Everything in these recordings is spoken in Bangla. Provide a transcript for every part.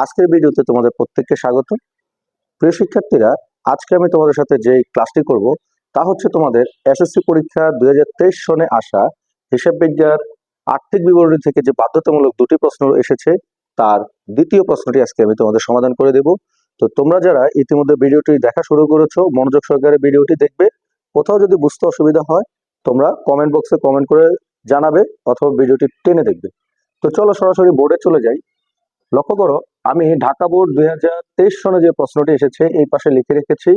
আজকের ভিডিওতে তোমাদের প্রত্যেককে স্বাগত। প্রিয় শিক্ষার্থীরা, আজকে আমি তোমাদের সাথে যে ক্লাসটি করব তা হচ্ছে তোমাদের এসএসসি পরীক্ষা 2023 সনে আসা হিসাব বিজ্ঞান আর্থিক বিবরণী থেকে যে বাধ্যতামূলক দুটি প্রশ্ন এসেছে তার দ্বিতীয় প্রশ্নটি আজকে আমি তোমাদের সমাধান করে দেব। তো তোমরা যারা ইতিমধ্যে ভিডিওটি দেখা শুরু করেছো, মনোযোগ সহকারে ভিডিওটি দেখবে। কোথাও যদি বুঝতে অসুবিধা হয় তোমরা কমেন্ট বক্সে কমেন্ট করে জানাবে অথবা ভিডিওটি টেনে দেখবে। তো চলো সরাসরি বোর্ডে চলে যাই। লক্ষ্য করো, আমি ঢাকা বোর্ড 2023 সনে যে প্রশ্নটি এসেছে এই পাশে লিখে রেখেছি।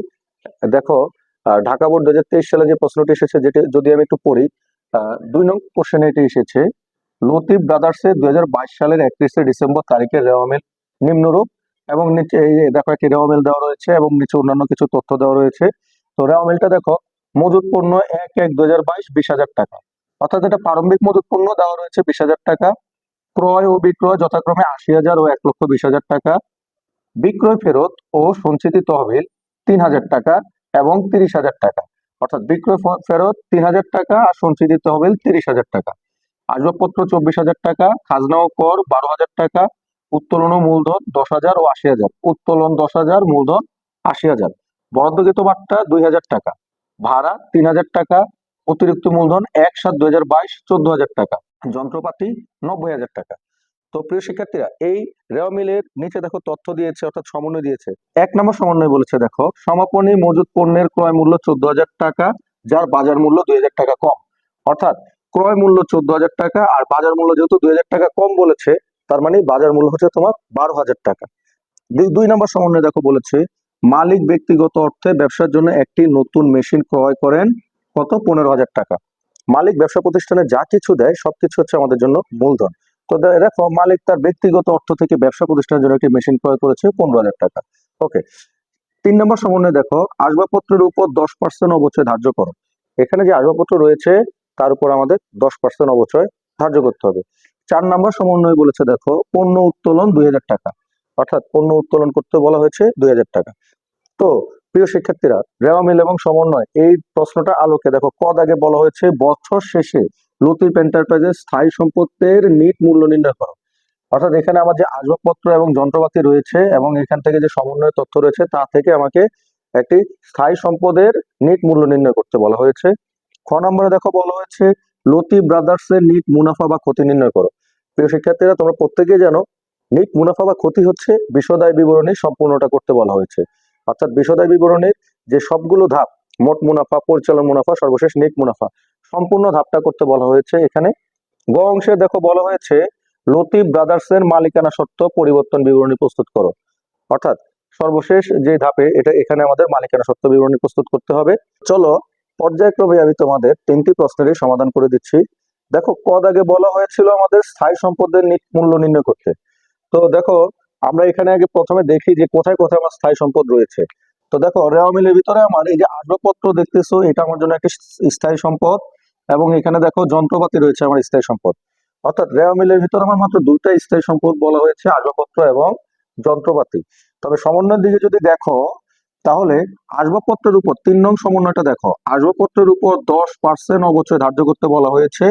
দেখো, ঢাকা বোর্ড 2023 সালে যে প্রশ্নটি এসেছে, যেটি যদি আমি একটু পড়ি, 2 নং কোশ্চেনে এটি এসেছে। লতিফ ব্রাদার্সের 2022 সালের 31শে ডিসেম্বর তারিখে রেওয়া মিল নিম্নরূপ, এবং নিচে এই যে দেখো একটি রেওয়া মিল দেওয়া রয়েছে এবং নিচে অন্যান্য কিছু তথ্য দেওয়া রয়েছে। তো রেওয়া মিলটা দেখো, মজুত পণ্য 1/1/2022 20,000 টাকা, অর্থাৎ এটা প্রারম্ভিক মজুত পণ্য দেওয়া রয়েছে 20,000 টাকা। ক্রয় ও বিক্রয় যথাক্রমে 80,000 ও 1,20,000 টাকা। বিক্রয় ফেরত ও সঞ্চিতি তহবিল 3,000 টাকা এবং 30,000 টাকা, অর্থাৎ বিক্রয় ফেরত 3,000 টাকা আর সঞ্চিতি তহবিল 30,000 টাকা। আসবাবপত্র 24,000 টাকা, খাজনা ও কর 12,000 টাকা, উত্তোলন ও মূলধন 10,000 ও 80,000, উত্তোলন 10,000, মূলধন 80,000, বরাদ্দকৃত বাট্টা 2,000 টাকা, ভাড়া 3,000 টাকা, অতিরিক্ত মূলধন 1/7/2022 14,000 টাকা, যন্ত্রপাতি 90,000 টাকা। তো প্রিয় শিক্ষার্থীরা, এই রেওয়া মিলের নিচে দেখো তথ্য দিয়েছে, অর্থাৎ সমন্বয় দিয়েছে। 1 নম্বর সমন্বয় বলেছে, দেখো সমাপনী মজুত পণ্যের ক্রয় মূল্য 14,000 টাকা, যার বাজার মূল্য 2,000 টাকা কম। অর্থাৎ ক্রয় মূল্য 14,000 টাকা আর বাজার মূল্য যেহেতু 2,000 টাকা কম বলেছে, তার মানে বাজার মূল্য হচ্ছে তোমার 12,000 টাকা। 2 নম্বর সমন্বয় দেখো বলেছে, মালিক ব্যক্তিগত অর্থে ব্যবসার জন্য একটি নতুন মেশিন ক্রয় করেন, কত? 15,000 টাকা। মালিক ব্যবসা প্রতিষ্ঠানে যা কিছু দেয় সবকিছু হচ্ছে আমাদের জন্য মূলধন। তো দেখো, মালিক তার ব্যক্তিগত অর্থ থেকে ব্যবসা প্রতিষ্ঠানের জন্য একটি মেশিন ক্রয় করেছে 15,000 টাকা। ওকে। 3 নম্বর সমন্বয় দেখো, আসবাবপত্রের উপর 10% অবচয় ধার্য করো। এখানে যে আসবাবপত্র রয়েছে তার উপর আমাদের 10% অবচয় ধার্য করতে হবে। 4 নম্বর সমন্বয় বলেছে, দেখো পণ্য উত্তোলন 2,000 টাকা, অর্থাৎ পণ্য উত্তোলন করতে বলা হয়েছে 2,000 টাকা। তো প্রিয় শিক্ষার্থীরা, রেওয়া মিল এবং সমন্বয় এই প্রশ্নটা আলোকে দেখো, ক দাগে বলা হয়েছে বছর শেষে লতিফ এন্টারপ্রাইজের স্থায়ী সম্পত্তির নিট মূল্য নির্ণয় করো। অর্থাৎ এখানে আমার যে আসবাবপত্র এবং যন্ত্রপাতি রয়েছে এবং এখান থেকে যে সমন্বয় তথ্য রয়েছে তা থেকে আমাকে একটি স্থায়ী সম্পদের নিট মূল্য নির্ণয় করতে বলা হয়েছে। খ নম্বরে দেখো বলা হয়েছে লতিফ ব্রাদার্স এর নিট মুনাফা বা ক্ষতি নির্ণয় করো। প্রিয় শিক্ষার্থীরা, তোমরা প্রত্যেকেই জানো নিট মুনাফা বা ক্ষতি হচ্ছে বিশদায় বিবরণী সম্পূর্ণটা করতে বলা হয়েছে। অর্থাৎ বিশদায় বিবরণীর যে সবগুলো ধাপ, মোট মুনাফা, পরিচালন মুনাফা, সর্বশেষ নিট মুনাফা, সম্পূর্ণ ধাপটা করতে বলা হয়েছে এখানে। গ অংশে দেখো বলা হয়েছে লতিফ ব্রাদার্স এর মালিকানা সত্ত্ব পরিবর্তন বিবরণী প্রস্তুত করো। অর্থাৎ সর্বশেষ যে ধাপে, এটা এখানে আমাদের মালিকানা সত্ত্ব বিবরণী প্রস্তুত করতে হবে। চলো পর্যায়ক্রমে আমি তোমাদের 3টি প্রশ্নেরই সমাধান করে দিচ্ছি। দেখো, ক দাগে বলা হয়েছিল আমাদের স্থায়ী সম্পদের নিট মূল্য নির্ণয় করতে। তো দেখো, আমরা এখানে আগে প্রথমে দেখি যে কোথায় কোথায় আমার স্থায়ী সম্পদ রয়েছে। তো দেখো, রেওয়া মিলের ভিতরে আমার এই যে আসবাবপত্র দেখতেছো, এটা আমার জন্য একটি স্থায়ী সম্পদ, এবং এখানে দেখো যন্ত্রপাতি রয়েছে আমার স্থায়ী সম্পদ। অর্থাৎ রেওয়া মিলের ভিতরে আমার মাত্র 2টা স্থায়ী সম্পদ বলা হয়েছে, আসবাবপত্র এবং যন্ত্রপাতি। তবে সমন্বয়ের দিকে যদি দেখো, তাহলে আসবাবপত্রের উপর 3 নং সমন্বয়টা দেখো, আসবাবপত্রের উপর 10% অবচয় ধার্য করতে বলা হয়েছে।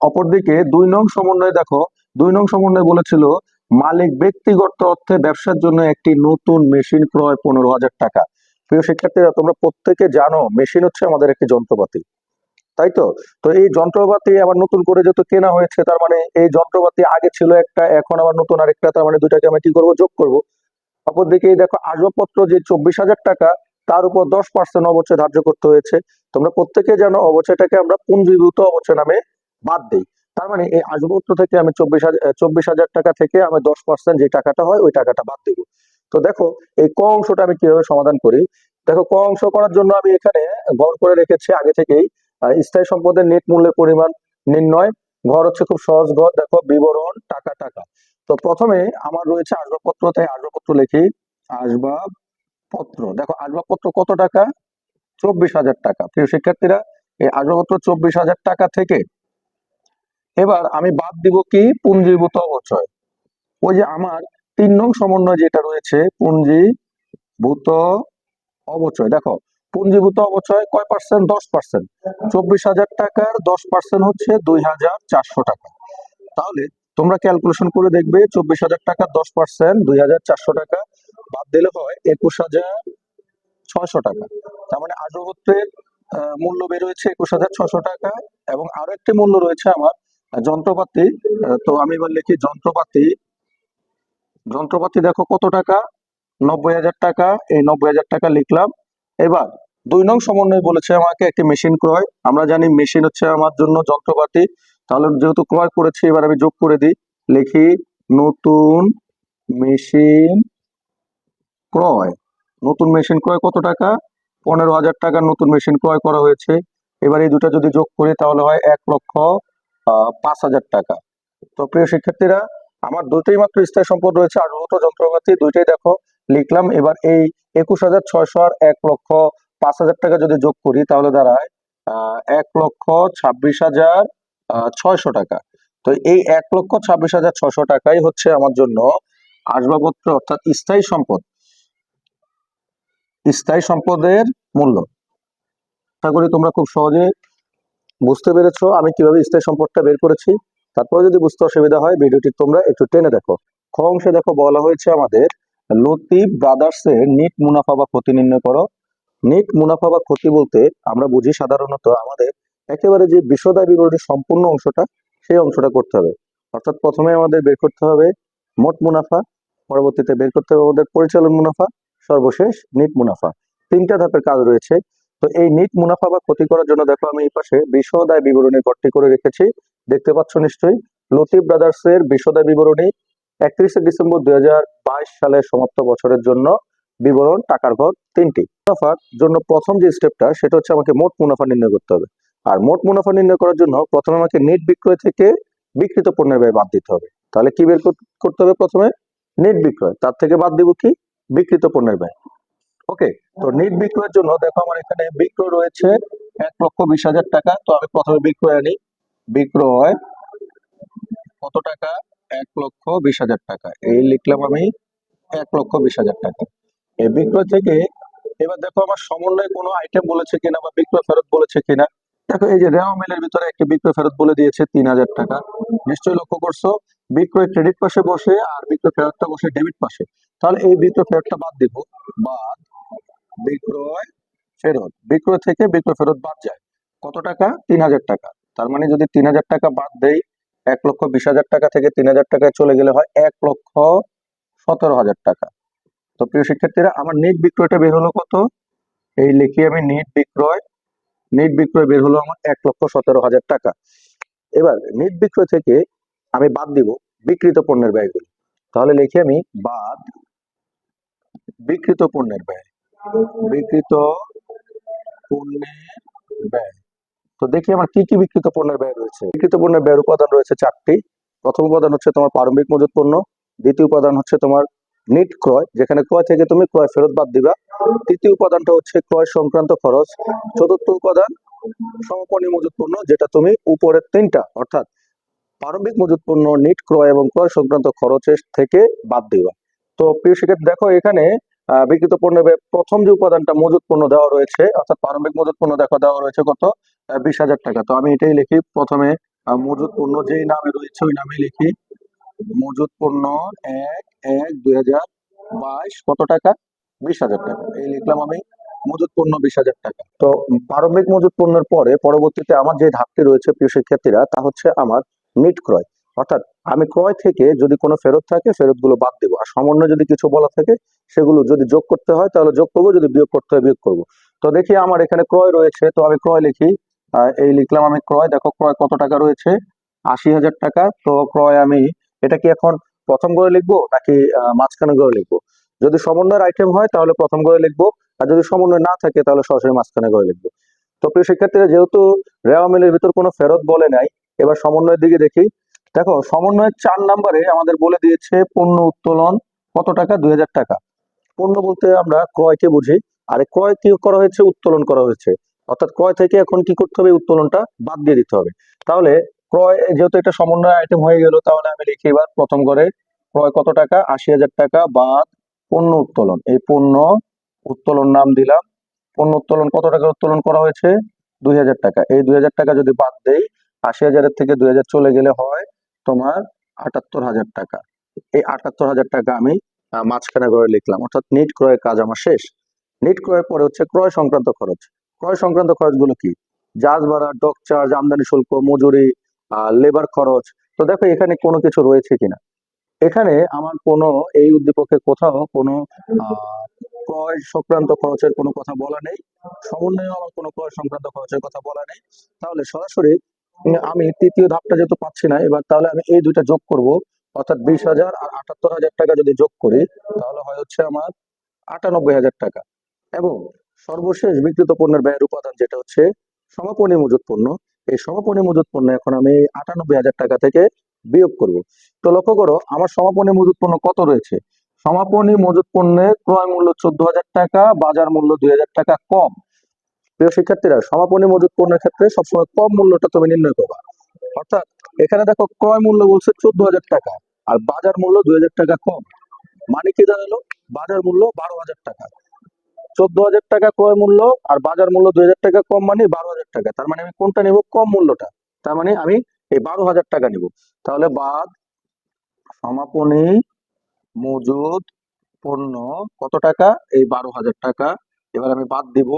অপরদিকে 2 নং সমন্বয় দেখো, 2 নং সমন্বয় বলেছিল মালিক ব্যক্তিগত অর্থে ব্যবসার জন্য একটি নতুন মেশিন ক্রয় 15,000 টাকা। প্রিয় শিক্ষার্থীরা, তোমরা প্রত্যেকে জানো মেশিন হচ্ছে আমাদের একটি যন্ত্রপাতি, তাই তো? তো এই যন্ত্রপাতি আবার নতুন করে যেহেতু কেনা হয়েছে, তার মানে এই যন্ত্রপাতি আগে ছিল একটা, এখন আবার নতুন আরেকটা, তার মানে দুটাকে আমি কি করবো? যোগ করব। অপরদিকে এই দেখো, আসবাবপত্র যে 24,000 টাকা, তার উপর 10% অবচয় ধার্য করতে হয়েছে। তোমরা প্রত্যেকে জানো অবচয়টাকে আমরা পুঞ্জীভূত অবচয় নামে বাদ দেই। তার মানে এই আসবাবপত্র থেকে আমি 24,000 টাকা থেকে আমি 10% যে টাকাটা হয় ওই টাকাটা বাদ দিব। তো দেখো, এই ক অংশটা আমি কিভাবে সমাধান করি। দেখো, ক অংশ করার জন্য আমি এখানে ঘর করে রেখেছি আগে থেকেই। স্থায়ী সম্পদের নেট মূল্যের পরিমাণ নির্ণয়। ঘর হচ্ছে খুব সহজ ঘর, দেখো বিবরণ টাকা টাকা। তো প্রথমে আমার রয়েছে আসবাবপত্র, তাই আসবাবপত্র লিখি। আসবাবপত্র, দেখো আসবাবপত্র কত টাকা? 24,000 টাকা। প্রিয় শিক্ষার্থীরা, এই আসবাবপত্র 24,000 টাকা থেকে এবার আমি বাদ দিব কি? পুঞ্জীভূত অবচয়। ওই যে আমার 3 নং সমন্বয় যেটা রয়েছে পুঞ্জীভূত অবচয়, দেখো পুঞ্জীভূত অবচয় কয় পার্সেন্ট? 10%। 24,000 টাকার 10% হচ্ছে 2,400 টাকা। তাহলে তোমরা ক্যালকুলেশন করে দেখবে 24,000 টাকা 10%, 2,400 টাকা বাদ দিলে হয় 21,600 টাকা। তার মানে আসবাবপত্রের মূল্য বের হয়েছে 21,600 টাকা। এবং আরো একটি মূল্য রয়েছে আমার যন্ত্রপাতি। তো আমি এবার লিখি যন্ত্রপাতি। যন্ত্রপাতি দেখো কত টাকা, 90,000 টাকা। এই 90,000 টাকা লিখলাম। এবার 2 নং সমন্বয় বলেছে আমাকে একটি মেশিন ক্রয়। আমরা জানি মেশিন হচ্ছে আমার জন্য যন্ত্রপাতি। তাহলে যেহেতু ক্রয় করেছি, এবার আমি যোগ করে দিই। লিখি নতুন মেশিন ক্রয়। নতুন মেশিন ক্রয় কত টাকা, 15,000 টাকার নতুন মেশিন ক্রয় করা হয়েছে। এবার এই দুটা যদি যোগ করি তাহলে হয় 1,05,000 টাকা। তো প্রিয় শিক্ষার্থীরা, আমার দুটোই মাত্র স্থায়ী সম্পদ রয়েছে, আর নত যন্ত্রপাতি দুইটাই দেখো লিখলাম। এবার এই 21,600 আর 1,05,000 টাকা যদি যোগ করি তাহলে দাঁড়ায় 1,26,600 টাকা। তো এই 1,26,600 টাকাই হচ্ছে আমার জন্য আসবাবপত্র অর্থাৎ স্থায়ী সম্পদ, স্থায়ী সম্পদের মূল্য। আশা করি তোমরা খুব সহজে বুঝতে পেরেছো আমি কিভাবে স্থায়ী সম্পদটা বের করেছি। তারপরে যদি বুঝতে অসুবিধা হয় ভিডিওটি তোমরা একটু টেনে দেখো। খ অংশে দেখো বলা হয়েছে আমাদের লতিফ ব্রাদার্স এর নিট মুনাফা বা ক্ষতি নির্ণয় করো। নিট মুনাফা বা ক্ষতি বলতে আমরা বুঝি সাধারণত আমাদের একেবারে যে বিশদ আয় বিবরণীর সম্পূর্ণ অংশটা, সেই অংশটা করতে হবে। অর্থাৎ প্রথমে আমাদের বের করতে হবে মোট মুনাফা, পরবর্তীতে বের করতে হবে আমাদের পরিচালন মুনাফা, সর্বশেষ নিট মুনাফা। 3টা ধাপের কাজ রয়েছে। তো এই নিট মুনাফা বা ক্ষতি করার জন্য দেখো আমি এই পাশে বিশদ আয় বিবরণী ঘরটি করে রেখেছি, দেখতে পাচ্ছ নিশ্চয়ই। লতিফ ব্রাদার্স এর বিশদ আয় বিবরণী 31শে ডিসেম্বর 2022 সালের সমাপ্ত বছরের জন্য বিবরণ, টাকার ঘর 3টি। মুনাফার জন্য প্রথম যে স্টেপটা সেটা হচ্ছে আমাকে মোট মুনাফা নির্ণয় করতে হবে। আর মোট মুনাফা নির্ণয় করার জন্য প্রথমে আমাকে নেট বিক্রয় থেকে বিক্রিত পণ্যের ব্যয় বাদ দিতে হবে। তাহলে কি বের করতে হবে, প্রথমে নেট বিক্রয়, তার থেকে বাদ দিব কি, বিক্রিত পণ্যের ব্যয়। ওকে, তো নেট বিক্রয়ের জন্য দেখো আমার এখানে বিক্রয় রয়েছে 1,20,000 টাকা। তো আমি প্রথমে বিক্রয় আনি। বিক্রয় কত টাকা, 1,20,000 টাকা। এই লিখলাম আমি 1,20,000 টাকা। এই বিক্রয় থেকে এবার দেখো আমার সমন্বয়ে কোনো আইটেম বলেছে কিনা বা বিক্রয় ফেরত বলেছে কিনা। দেখো এই যে রেওয়া মিলের ভিতরে একটি বিক্রয় ফেরত বলে দিয়েছে 3,000 টাকা। নিশ্চয়ই লক্ষ্য করছো বিক্রয় ক্রেডিট পাশে বসে আর বিক্রয় ফেরতটা বসে ডেবিট পাশে। তাহলে এই বিক্রয় ফেরতটা বাদ দিব, বাদ বিক্রয় ফেরত। বিক্রয় থেকে বিক্রয় ফেরত বাদ যায় কত টাকা, 3,000 টাকা। তার মানে যদি 3,000 টাকা বাদ দেই, 1,20,000 টাকা থেকে 3,000 টাকায় চলে গেলে হয় 1,17,000 টাকা। তো প্রিয় শিক্ষার্থীরা, আমার নেট বিক্রয়টা বের হলো কত, এই লিখি আমি নেট বিক্রয়। নেট বিক্রয় বের হলো আমার 1,17,000 টাকা। এবার নেট বিক্রয় থেকে আমি বাদ দিব বিক্রিত পণ্যের ব্যয়গুলো। তাহলে লিখি আমি বাদ বিক্রিত পণ্যের ব্যয়। বিক্রিত পণ্যের ব্যয়। তো দেখি আমার কি কি বিক্রিত পণ্যের ব্যয় রয়েছে। বিক্রিত পণ্যের ব্যয়ের উপাদান রয়েছে 4টি। প্রথম উপাদান হচ্ছে তোমার প্রারম্ভিক মজুত পণ্য। দ্বিতীয় উপাদান হচ্ছে তোমার নিট ক্রয়, যেখানে ক্রয় থেকে তুমি ক্রয় ফেরত বাদ দিবা। তৃতীয় উপাদানটা হচ্ছে ক্রয় সংক্রান্ত খরচ। চতুর্থ উপাদান সমাপনী মজুত পণ্য, যেটা তুমি উপরের 3টা অর্থাৎ প্রারম্ভিক মজুত পণ্য, নিট ক্রয় এবং ক্রয় সংক্রান্ত খরচের থেকে বাদ দিবা। তো প্রিয় শিক্ষার্থী দেখো এখানে বিক্রিত পণ্যের প্রথম যে উপাদানটা মজুত পণ্য দেওয়া রয়েছে, অর্থাৎ প্রারম্ভিক মজুত পণ্য দেখো দেওয়া রয়েছে কত, 20,000 টাকা। তো আমি এটাই লিখি প্রথমে, মজুত পণ্য যেই নামে রয়েছে ওই নামে লিখি মজুত পণ্য 1/1/2022 কত টাকা, 20,000 টাকা। এই লিখলাম আমি মজুত পণ্য 20,000 টাকা। তো প্রারম্ভিক মজুত পণ্যের পরে পরবর্তীতে আমার যে ধাপটি রয়েছে প্রিয় শিক্ষার্থীরা, তা হচ্ছে আমার নিট ক্রয়। অর্থাৎ আমি ক্রয় থেকে যদি কোনো ফেরত থাকে ফেরতগুলো বাদ দেবো, আর সমন্বয় যদি কিছু বলা থাকে সেগুলো যদি যোগ করতে হয় তাহলে যোগ করবো, যদি বিয়োগ করতে হয় বিয়োগ করবো। তো দেখি আমার এখানে ক্রয় রয়েছে, তো আমি ক্রয় লিখি। এই লিখলাম আমি ক্রয়। দেখো ক্রয় কত টাকা রয়েছে, 80,000 টাকা। তো ক্রয় আমি এটা কি এখন প্রথম করে লিখবো নাকি মাঝখানে করে লিখবো? যদি সমন্বয়ের আইটেম হয় তাহলে প্রথম করে লিখবো, আর যদি সমন্বয় না থাকে তাহলে সরাসরি মাঝখানে করে লিখবো। তো প্রিয় শিক্ষার্থীরা, যেহেতু রেওয়া মিলের ভিতর কোনো ফেরত বলে নাই, এবার সমন্বয়ের দিকে দেখি। দেখো সমন্বয়ের 4 নম্বরে আমাদের বলে দিয়েছে পণ্য উত্তোলন কত টাকা, 2,000 টাকা। পণ্য বলতে আমরা ক্রয়কে বুঝি, আর এই ক্রয় কি করা হয়েছে, উত্তোলন করা হয়েছে। অর্থাৎ ক্রয় থেকে এখন কি করতে হবে, উত্তোলনটা বাদ দিয়ে দিতে হবে। তাহলে ক্রয় যেহেতু এটা সমন্বয় আইটেম হয়ে গেল, তাহলে আমি লিখি এবার প্রথম করে ক্রয় কত টাকা, 80,000 টাকা বাদ পণ্য উত্তোলন। এই পণ্য উত্তোলন নাম দিলাম। পণ্য উত্তোলন কত টাকা উত্তোলন করা হয়েছে, 2,000 টাকা। এই 2,000 টাকা যদি বাদ দেই, 80,000 থেকে 2,000 চলে গেলে হয় তোমার ৭৮,০০০ টাকা। এই ৭৮,০০০ টাকা আমি মাঝখানে করে লিখলাম, অর্থাৎ নিট ক্রয়ের কাজ আমার শেষ। নিট ক্রয়ের পরে হচ্ছে ক্রয় সংক্রান্ত খরচ। ক্রয় সংক্রান্ত খরচগুলো কি? জাহাজ ভাড়া, ডক চার্জ, আমদানি শুল্ক, মজুরি, লেবার খরচ। তো দেখো এখানে কোনো কিছু রয়েছে কিনা। এখানে আমার কোনো এই উদ্দীপকে কোথাও কোনো আহ, ক্রয় সংক্রান্ত খরচের কোনো কথা বলা নেই, সমন্বয়ে আমার কোনো ক্রয় সংক্রান্ত খরচের কথা বলা নেই। তাহলে সরাসরি আমি তৃতীয় ধাপটা যেহেতু পাচ্ছি না, এবার তাহলে আমি এই দুইটা যোগ করব, অর্থাৎ 20,000 আর 78,000 টাকা যদি যোগ করি, তাহলে হয় হচ্ছে আমার 98,000 টাকা। এবং সর্বশেষ বিক্রিত পণ্যের ব্যয়ের উপাদান যেটা হচ্ছে সমাপনী মজুত পণ্য, এই সমাপনী মজুত পণ্য এখন আমি 98,000 টাকা থেকে বিয়োগ করব। তো লক্ষ্য করো আমার সমাপনী মজুত পণ্য কত রয়েছে। সমাপনী মজুত পণ্যের ক্রয় মূল্য 14,000 টাকা, বাজার মূল্য 2,000 টাকা কম। প্রিয় শিক্ষার্থীরা, সমাপনী মজুত পণ্যের ক্ষেত্রে সবসময় কম মূল্যটা তুমি নির্ণয় করবা। অর্থাৎ এখানে দেখো ক্রয় মূল্য বলছে 14,000 টাকা, আর বাজার মূল্য 2,000 টাকা কম। মানে কি দাঁড়ালো? বাজার মূল্য 12,000 টাকা। 14,000 টাকা ক্রয় মূল্য আর বাজার মূল্য 2,000 টাকা কম, মানে 12,000 টাকা। তার মানে আমি কোনটা নিব? কম মূল্যটা। তার মানে আমি এই 12,000 টাকা নিব। তাহলে বাদ সমাপনী মজুদ পণ্য কত টাকা? এই 12,000 টাকা। এবার আমি বাদ দিব,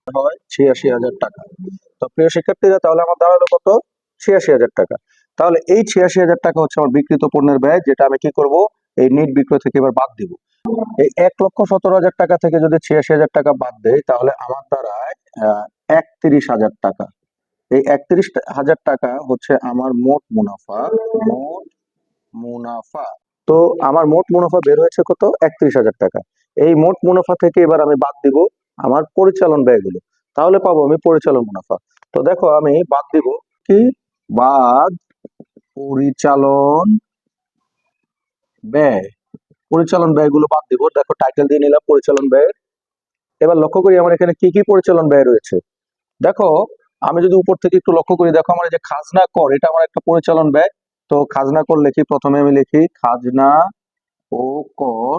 হয় 86,000 টাকা। তো প্রিয় শিক্ষার্থীরা, তাহলে আমার দাঁড়ালো কত? 86,000 টাকা। তাহলে এই 86,000 টাকা হচ্ছে আমার বিক্রিত পণ্যের ব্যয়, যেটা আমি কি করব? এই নিট বিক্রয় থেকে এবার বাদ দিব। এই 1,17,000 টাকা থেকে যদি 86,000 টাকা বাদ দেয়, তাহলে আমার দাঁড়ায় 31,000 টাকা। এই 31,000 টাকা হচ্ছে আমার মোট মুনাফা। মোট মুনাফা। তো আমার মোট মুনাফা বের হয়েছে কত? 31,000 টাকা। এই মোট মুনাফা থেকে এবার আমি বাদ দিব আমার পরিচালন ব্যয়গুলো। তাহলে পাবো আমি পরিচালন মুনাফা। তো দেখো আমি বাদ দিব কি? বাদ পরিচালন ব্যয়। পরিচালন ব্যয়গুলো বাদ দিব। দেখো টাইটেল দিয়ে নিলাম পরিচালন ব্যয়। এবার লক্ষ্য করি আমার এখানে কি কি পরিচালন ব্যয় রয়েছে। দেখো আমি যদি উপর থেকে একটু লক্ষ্য করি, দেখো আমার এই যে খাজনা কর, এটা আমার একটা পরিচালন ব্যয়। তো খাজনা কর লিখি, প্রথমে আমি লিখি খাজনা ও কর।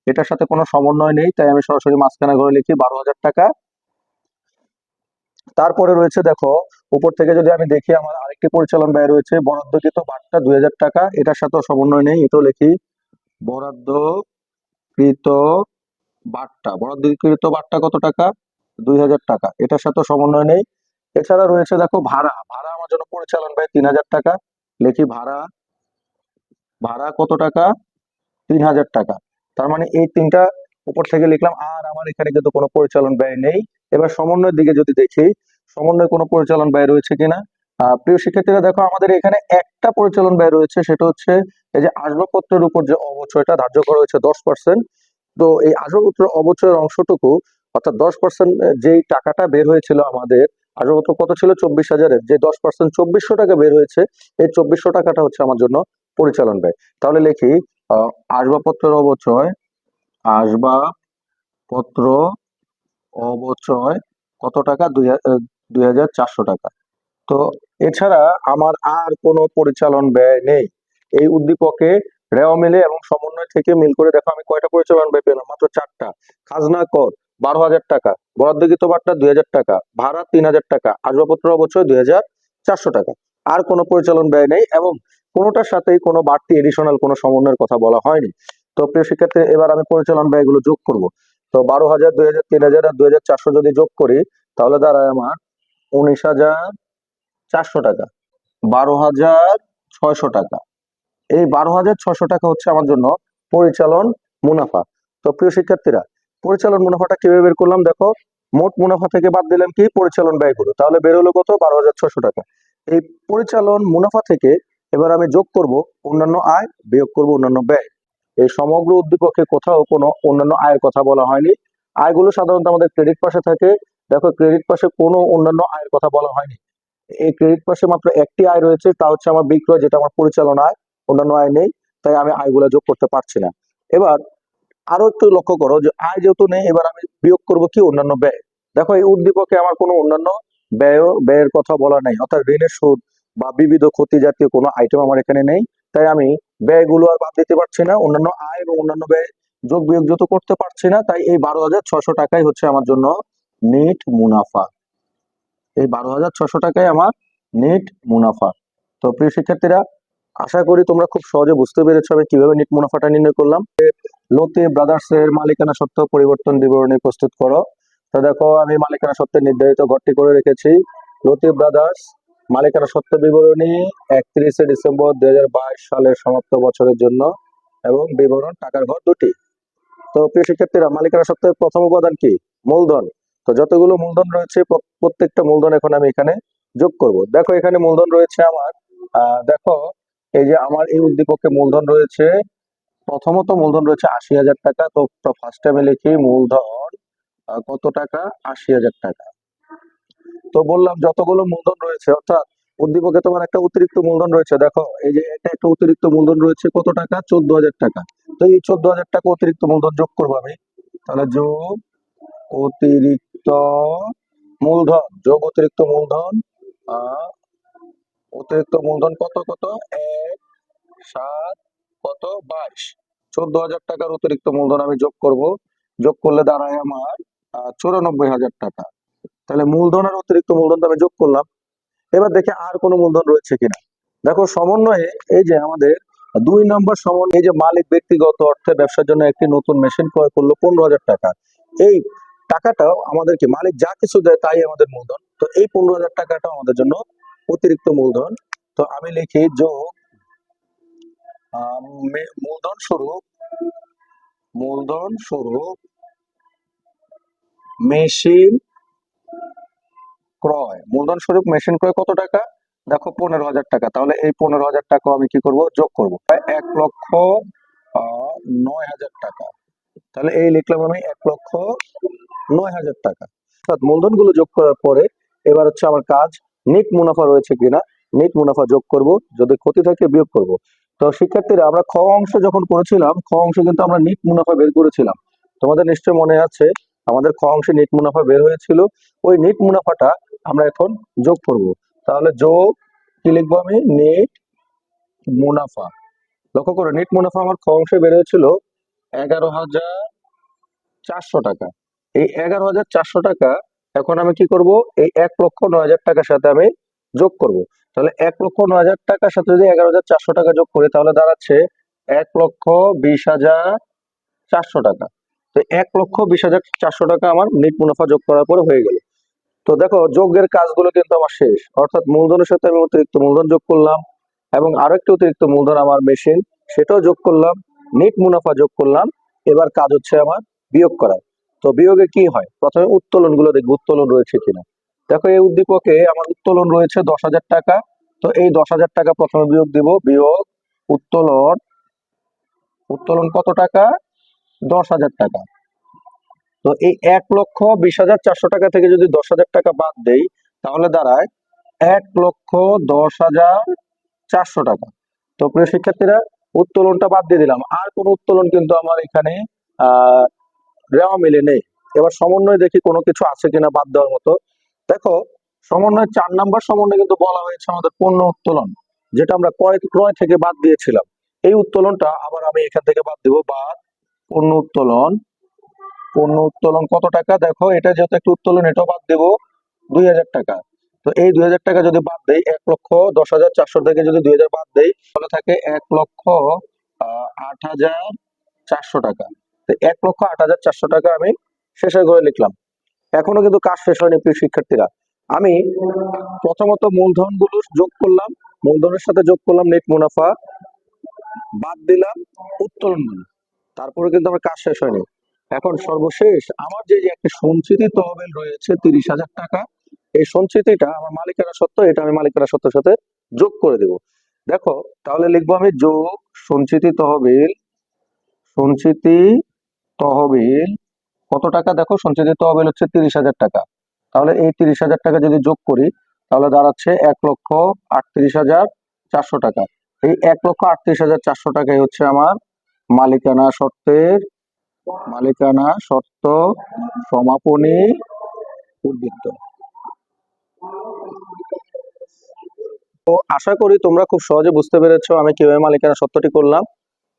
এটার সাথে কোনো সমন্বয় নেই, তাই আমি সরাসরি মাঝখানে ঘরে লিখি 12,000 টাকা। তারপরে রয়েছে দেখো উপর থেকে যদি আমি দেখি, আমার আরেকটি পরিচালন ব্যয় রয়েছে বরাদ্দকৃত বাট্টা 2,000 টাকা। এটার সাথেও সমন্বয় নেই, এটাও লিখি বরাদ্দকৃত বাট্টা। বরাদ্দকৃত বাট্টা কত টাকা? 2,000 টাকা। এটার সাথে সমন্বয় নেই। এছাড়া রয়েছে দেখো ভাড়া। ভাড়া আমার জন্য পরিচালন ব্যয় 3,000 টাকা। লিখি ভাড়া। ভাড়া কত টাকা? 3,000 টাকা। তার মানে এই তিনটা উপর থেকে লিখলাম, আর আমার এখানে কিন্তু কোনো পরিচালন ব্যয় নেই। এবার সমন্বয়ের দিকে যদি দেখি, সমন্বয়ে কোনো পরিচালন ব্যয় রয়েছে কিনা। প্রিয় শিক্ষার্থীরা, দেখো আমাদের এখানে একটা পরিচালন ব্যয় রয়েছে, সেটা হচ্ছে এই যে আসবাবপত্রের উপর যে অবচয়টা ধার্য করা হয়েছে 10%। তো এই আসবাবপত্র অবচয়ের অংশটুকু, অর্থাৎ 10% যেই টাকাটা বের হয়েছিল আমাদের, আসবাবপত্র কত ছিল? 24,000-এর যে 10% 2,400 টাকা বের হয়েছে, এই 2,400 টাকাটা হচ্ছে আমার জন্য পরিচালন ব্যয়। তাহলে লিখি আহ, আসবাবপত্রের অবচয়। আসবাবপত্র অবচয় কত টাকা? 2,400 টাকা। তো এছাড়া আমার আর কোনো পরিচালন ব্যয় নেই। এই উদ্দীপকে রেওয়া মিলে এবং সমন্বয় থেকে মিল করে দেখো আমি কয়টা পরিচালন ব্যয় পেলাম? মাত্র 4টা। খাজনা কর 12,000 টাকা, বরাদ্দকৃত বাট্টা 2,000 টাকা, ভাড়া 3,000 টাকা, আসবাবপত্র অবচয় 2,400 টাকা। আর কোনো পরিচালন ব্যয় নেই, এবং কোনোটার সাথেই কোনো বাড়তি এডিশনাল কোনো সমন্বয়ের কথা বলা হয়নি। তো প্রিয় শিক্ষার্থী, এবার আমি পরিচালন ব্যয়গুলো যোগ করব। তো 12,000, 2,000, 3,000 আর 2,400 যদি যোগ করি, তাহলে দাঁড়ায় আমার 19,400 টাকা। 12,600 টাকা। এই 12,600 টাকা হচ্ছে আমার জন্য পরিচালন মুনাফা। তো প্রিয় শিক্ষার্থীরা, পরিচালন মুনাফাটা কিভাবে বের করলাম? দেখো মোট মুনাফা থেকে বাদ দিলাম কি? পরিচালন ব্যয়গুলো। তাহলে বের হলো কত? 12,600 টাকা। এই পরিচালন মুনাফা থেকে এবার আমি যোগ করব অন্যান্য আয়, বিয়োগ করব অন্যান্য ব্যয়। এই সমগ্র উদ্দীপকে কোথাও কোনো অন্যান্য আয়ের কথা বলা হয়নি। আয়গুলো সাধারণত আমাদের ক্রেডিট পাশে থাকে। দেখো ক্রেডিট পাশে কোনো অন্যান্য আয়ের কথা বলা হয়নি। এই ক্রেডিট পাশে মাত্র একটি আয় রয়েছে, তা হচ্ছে আমার বিক্রয়, যেটা আমার পরিচালনা আয়। অন্যান্য আয় নেই, তাই আমি আয়গুলো যোগ করতে পারছি না। এবার আরো একটু লক্ষ্য করো যে আয় যেহেতু নেই, এবার আমি বিয়োগ করব কি? অন্যান্য ব্যয়। দেখো এই উদ্দীপকে আমার কোনো অন্যান্য ব্যয়ের কথা বলা নাই, অর্থাৎ ঋণের সুদ বা বিবিধ ক্ষতি জাতীয় কোনো আইটেম আমার এখানে নেই। তাই আমি ব্যয়গুলো আর বাদ দিতে পারছি না, অন্যান্য আয় এবং অন্যান্য ব্যয় যোগ বিয়োগ যত করতে পারছি না। তাই এই 12,600 টাকাই হচ্ছে আমার জন্য নিট মুনাফা। এই 12,600 টাকাই আমার নিট মুনাফা। তো প্রিয় শিক্ষার্থীরা, আশা করি তোমরা খুব সহজে বুঝতে পেরেছো আমি কিভাবে নেট মুনাফাটা নির্ণয় করলাম। লতিফ ব্রাদার্স এর মালিকানা সত্ত্ব পরিবর্তন বিবরণী প্রস্তুত করো। তো দেখো আমি মালিকানা সত্ত্বের নির্ধারিত ঘরটি করে রেখেছি। লতিফ ব্রাদার্স মালিকানা সত্ত্ব বিবরণী 31শে ডিসেম্বর 2022 সালের সমাপ্ত বছরের জন্য, এবং বিবরণ টাকার ঘর দুটি। তো প্রিয় শিক্ষার্থীরা, মালিকানা সত্ত্বের প্রথম উপাদান কি? মূলধন। তো যতগুলো মূলধন রয়েছে প্রত্যেকটা মূলধন এখন আমি এখানে যোগ করব। দেখো এখানে মূলধন রয়েছে আমার, দেখো এই যে আমার এই উদ্দীপকে মূলধন রয়েছে, প্রথমত মূলধন রয়েছে 80,000 টাকা। তো ফার্স্টে আমি লিখি মূলধন কত টাকা? 80,000 টাকা। তো বললাম যতগুলো মূলধন রয়েছে, অর্থাৎ উদ্দীপকে তোমার একটা অতিরিক্ত মূলধন রয়েছে। দেখো এই যে এটা একটা অতিরিক্ত মূলধন রয়েছে, কত টাকা? 14,000 টাকা। তো এই 14,000 টাকা অতিরিক্ত মূলধন যোগ করবো আমি। তাহলে যোগ অতিরিক্ত মূলধন, যোগ অতিরিক্ত মূলধন, অতিরিক্ত মূলধন কত কত? 1, 7, কত? 22। 14,000 টাকার অতিরিক্ত মূলধন আমি যোগ করব। যোগ করলে দাঁড়ায় আমার 94,000 টাকা। তাহলে মূলধন আর অতিরিক্ত মূলধন আমি যোগ করলাম। এবার দেখে আর কোনো মূলধন রয়েছে কিনা। দেখো সমন্বয়ে এই যে আমাদের 2 নম্বর সমন্বয়, এই যে মালিক ব্যক্তিগত অর্থে ব্যবসার জন্য একটি নতুন মেশিন ক্রয় করলো 15,000 টাকা। এই টাকাটাও আমাদেরকে মালিক যা কিছু দেয় তাই আমাদের মূলধন। তো এই 15,000 টাকাটাও আমাদের জন্য অতিরিক্ত মূলধন। তো আমি লিখি যোগ মূলধন স্বরূপ মেশিন ক্রয়। মূলধন স্বরূপ মেশিন ক্রয় কত টাকা? দেখো 15,000 টাকা। তাহলে এই 15,000 টাকা আমি কি করব? যোগ করব। 1,09,000 টাকা। তাহলে এই লিখলাম আমি 1,09,000 টাকা। অর্থাৎ মূলধন গুলো যোগ করার পরে এবার হচ্ছে আমার কাজ, নেট মুনাফা রয়েছে কিনা। নেট মুনাফা যোগ করব, যদি ক্ষতি থাকে বিয়োগ করব। তো শিক্ষার্থীরা, আমরা খ অংশ যখন করেছিলাম, খ অংশে কিন্তু আমরা নেট মুনাফা বের করেছিলাম। তোমাদের নিশ্চয় মনে আছে, আমাদের খ অংশে নেট মুনাফা বের হয়েছিল। ওই নেট মুনাফাটা আমরা এখন যোগ করব। তাহলে যোগ কি লিখবো আমি? নেট মুনাফা। লক্ষ্য করো, নেট মুনাফা আমার খ অংশে বের হয়েছিল 11,400 টাকা। এই 11,400 টাকা এখন আমি কি করব? এই 1,09,000 টাকার সাথে আমি যোগ করব। তাহলে 1,09,000 টাকার সাথে যদি 11,400 টাকা যোগ করি, তাহলে দাঁড়াচ্ছে 1,20,400 টাকা। তো 1,20,400 টাকা আমার নেট মুনাফা যোগ করার পরে হয়ে গেল। তো দেখো যোগের কাজগুলো কিন্তু আমার শেষ। অর্থাৎ মূলধনের সাথে আমি অতিরিক্ত মূলধন যোগ করলাম, এবং আরো একটি অতিরিক্ত মূলধন আমার মেশিন, সেটাও যোগ করলাম, নেট মুনাফা যোগ করলাম। এবার কাজ হচ্ছে আমার বিয়োগ করা। তো বিয়োগে কি হয়? প্রথমে উত্তোলন গুলো দেখবো, উত্তোলন রয়েছে কিনা। দেখো এই উদ্দীপকে আমার উত্তোলন রয়েছে 10,000 টাকা। তো এই 10,000 টাকা প্রথমে বিয়োগ দিব। বিয়োগ উত্তোলন, উত্তোলন কত টাকা? 10,000 টাকা। তো এই 1,20,400 টাকা থেকে যদি 10,000 টাকা বাদ দেই, তাহলে দাঁড়ায় 1,10,400 টাকা। তো প্রিয় শিক্ষার্থীরা, উত্তোলনটা বাদ দিয়ে দিলাম, আর কোন উত্তোলন কিন্তু আমার এখানে দেওয়া মিলে নেই। এবার সমন্বয় দেখি কোনো কিছু আছে কিনা বাদ দেওয়ার মতো। দেখো সমন্বয় 4 নাম্বার সমন্বয় কিন্তু বলা হয়েছে আমাদের পণ্য উত্তোলন, যেটা আমরা ক্রয় থেকে বাদ দিয়েছিলাম। এই উত্তোলনটা আবার আমি এখান থেকে বাদ দিব। বাদ পণ্য উত্তোলন। পণ্য উত্তোলন কত টাকা? দেখো এটা যেহেতু একটা উত্তোলন, এটাও বাদ দেবো 2,000 টাকা। তো এই 2,000 টাকা যদি বাদ দেই, 1,10,400 থেকে যদি 2,000 বাদ দেই, তাহলে থাকে 1,08,400 টাকা। তো 1,08,400 টাকা আমি শেষের ঘরে লিখলাম। এখনো কিন্তু কাজ শেষ হয়নি প্রিয় শিক্ষার্থীরা। আমি প্রথমত মূলধন গুলো যোগ করলাম, মূলধনের সাথে যোগ করলাম নেট মুনাফা, বাদ দিলাম উত্তোলন গুলো। তারপরে কিন্তু আমার কাজ শেষ হয়নি। এখন সর্বশেষ আমার যে একটা সঞ্চিতি তহবিল রয়েছে 30,000 টাকা, এই সঞ্চিতিটা আমার মালিকানা সত্ত্ব, এটা আমি মালিকানা সত্ত্বের সাথে যোগ করে দেব। দেখো তাহলে লিখবো আমি যোগ সঞ্চিতি তহবিল। সঞ্চিতি তহবিল কত টাকা? দেখো সঞ্চিতি তহবিল হচ্ছে 30,000 টাকা। তাহলে এই 30,000 টাকা যদি যোগ করি, তাহলে দাঁড়াচ্ছে 1,38,400 টাকা। এই 1,38,400 টাকাই হচ্ছে আমার মালিকানা সত্ত্ব সমাপনী উদ্বৃত্ত। তো আশা করি তোমরা খুব সহজে বুঝতে পেরেছো আমি কিভাবে মালিকানা সত্ত্বটি করলাম।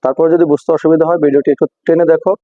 তারপর যদি বুঝতে অসুবিধা হয়, ভিডিওটি একটু টেনে দেখো।